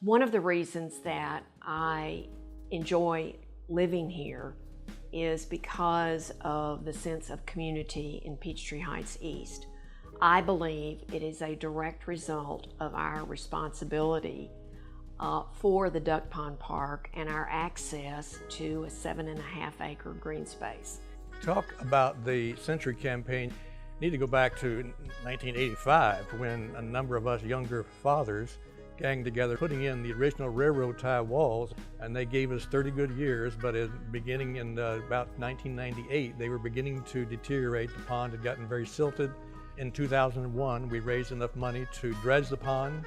One of the reasons that I enjoy living here is because of the sense of community in Peachtree Heights East. I believe it is a direct result of our responsibility for the Duck Pond Park and our access to a 7.5-acre green space. Talk about the Century Campaign. Need to go back to 1985 when a number of us younger fathers ganged together putting in the original railroad tie walls, and they gave us 30 good years, but beginning in about 1998 they were beginning to deteriorate. The pond had gotten very silted. In 2001 we raised enough money to dredge the pond,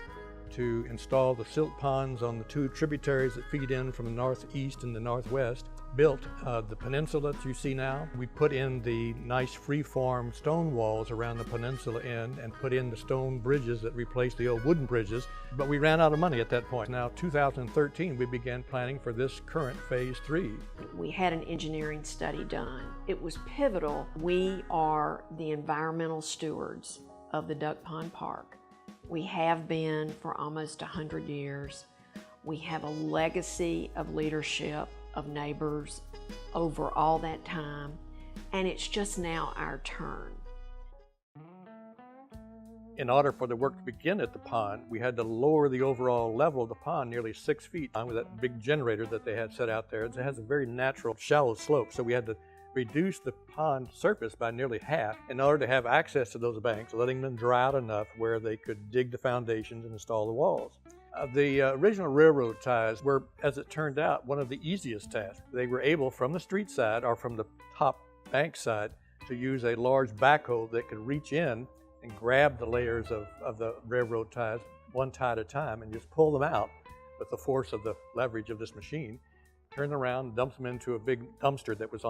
to install the silt ponds on the two tributaries that feed in from the northeast and the northwest, built the peninsula that you see now. We put in the nice free-form stone walls around the peninsula end and put in the stone bridges that replaced the old wooden bridges, but we ran out of money at that point. Now 2013 we began planning for this current phase 3. We had an engineering study done. It was pivotal. We are the environmental stewards of the Duck Pond Park. We have been for almost 100 years. We have a legacy of leadership, of neighbors over all that time, and it's just now our turn. In order for the work to begin at the pond, we had to lower the overall level of the pond nearly 6 feet with that big generator that they had set out there. It has a very natural shallow slope, so we had to reduce the pond surface by nearly half in order to have access to those banks, letting them dry out enough where they could dig the foundations and install the walls. The original railroad ties were, as it turned out, one of the easiest tasks. They were able, from the street side or from the top bank side, to use a large backhoe that could reach in and grab the layers of the railroad ties one tie at a time and just pull them out with the force of the leverage of this machine, turn around, dump them into a big dumpster that was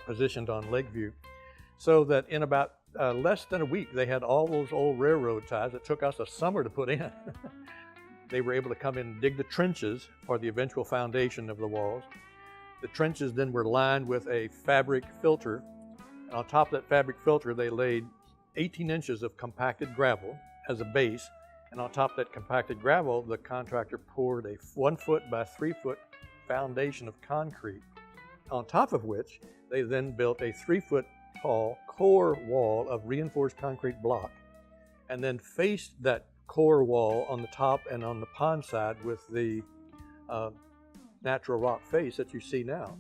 positioned on Lakeview, so that in about less than a week they had all those old railroad ties that took us a summer to put in. They were able to come in and dig the trenches for the eventual foundation of the walls. The trenches then were lined with a fabric filter, and on top of that fabric filter they laid 18 inches of compacted gravel as a base, and on top of that compacted gravel the contractor poured a 1 foot by 3 foot foundation of concrete, on top of which they then built a 3 foot tall core wall of reinforced concrete block, and then faced that core wall on the top and on the pond side with the natural rock face that you see now.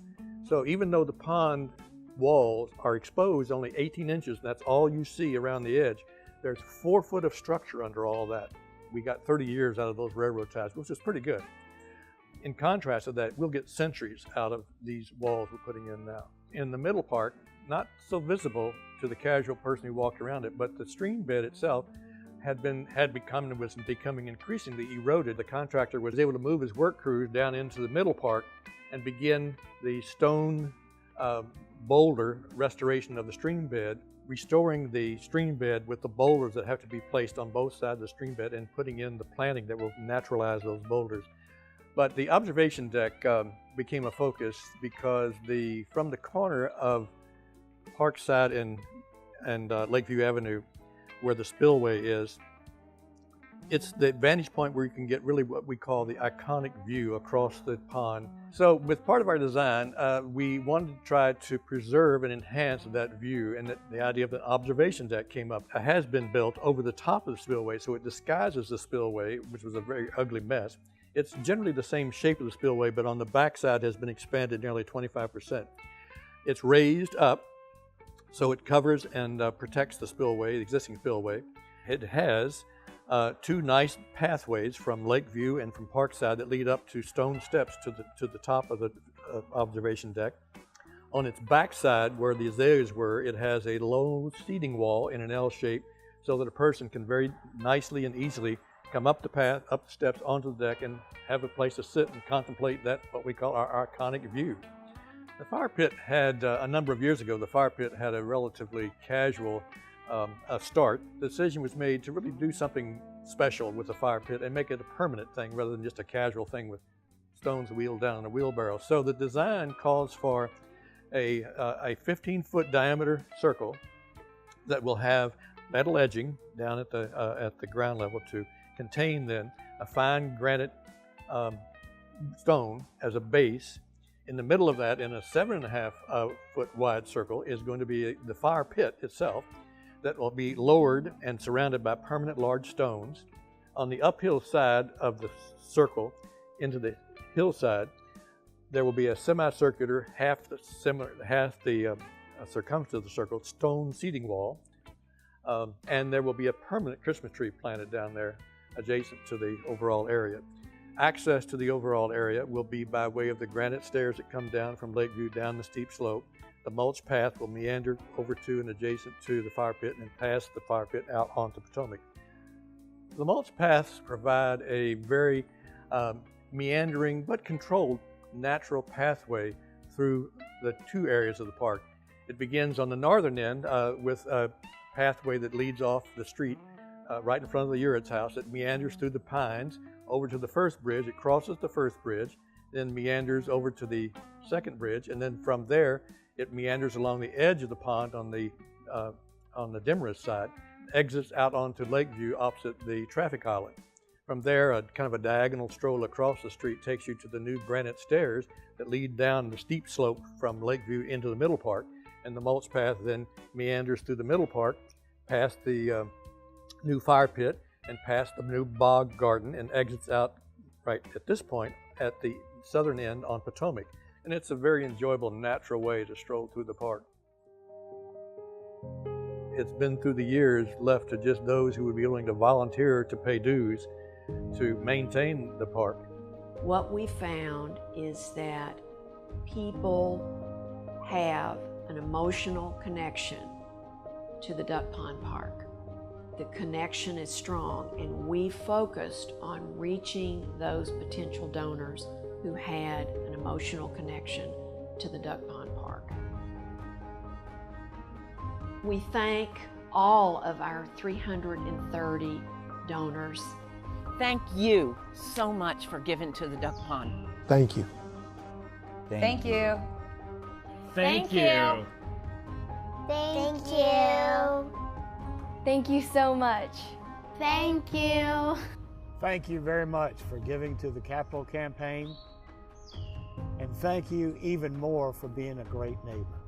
So even though the pond walls are exposed only 18 inches, that's all you see around the edge, there's 4 foot of structure under all that. We got 30 years out of those railroad ties, which is pretty good. In contrast to that, we'll get centuries out of these walls we're putting in now. In the middle part, not so visible to the casual person who walked around it, but the stream bed itself was becoming increasingly eroded. The contractor was able to move his work crews down into the middle part and begin the stone boulder restoration of the stream bed, restoring the stream bed with the boulders that have to be placed on both sides of the stream bed and putting in the planting that will naturalize those boulders. But the observation deck became a focus because from the corner of Parkside and Lakeview Avenue, where the spillway is, it's the vantage point where you can get really what we call the iconic view across the pond. So with part of our design, we wanted to try to preserve and enhance that view, and the idea of the observation deck came up. It has been built over the top of the spillway, so it disguises the spillway, which was a very ugly mess. It's generally the same shape of the spillway, but on the backside has been expanded nearly 25%. It's raised up, so it covers and protects the spillway, the existing spillway. It has 2 nice pathways from Lakeview and from Parkside that lead up to stone steps to the top of the observation deck. On its backside, where the azaleas were, it has a low seating wall in an L shape, so that a person can very nicely and easily come up the path, up the steps, onto the deck, and have a place to sit and contemplate that, what we call our iconic view. The fire pit had, a number of years ago, the fire pit had a relatively casual start. The decision was made to really do something special with the fire pit and make it a permanent thing rather than just a casual thing with stones wheeled down in a wheelbarrow. So the design calls for a 15-foot diameter circle that will have metal edging down at the ground level to contain then a fine granite stone as a base. In the middle of that, in a 7.5 foot wide circle, is going to be the fire pit itself that will be lowered and surrounded by permanent large stones. On the uphill side of the circle into the hillside, there will be a semicircular, half the circumference of the circle, stone seating wall. And there will be a permanent Christmas tree planted down there adjacent to the overall area. Access to the overall area will be by way of the granite stairs that come down from Lakeview down the steep slope. The mulch path will meander over to and adjacent to the fire pit and past the fire pit out onto Potomac. The mulch paths provide a very meandering but controlled natural pathway through the two areas of the park. It begins on the northern end with a pathway that leads off the street right in front of the Uritz's house. It meanders through the pines over to the first bridge. It crosses the first bridge, then meanders over to the second bridge, and then from there it meanders along the edge of the pond on the Demarest side, exits out onto Lakeview opposite the traffic island. From there, a kind of a diagonal stroll across the street takes you to the new granite stairs that lead down the steep slope from Lakeview into the middle park, and the mulch path then meanders through the middle park, past the new fire pit, and past the new bog garden, and exits out right at this point at the southern end on Potomac. And it's a very enjoyable, natural way to stroll through the park. It's been through the years left to just those who would be willing to volunteer to pay dues to maintain the park. What we found is that people have an emotional connection to the Duck Pond Park. The connection is strong, and we focused on reaching those potential donors who had an emotional connection to the Duck Pond Park. We thank all of our 330 donors. Thank you so much for giving to the Duck Pond. Thank you. Thank you. Thank you. Thank you. Thank you so much. Thank you. Thank you very much for giving to the Capital Campaign. And thank you even more for being a great neighbor.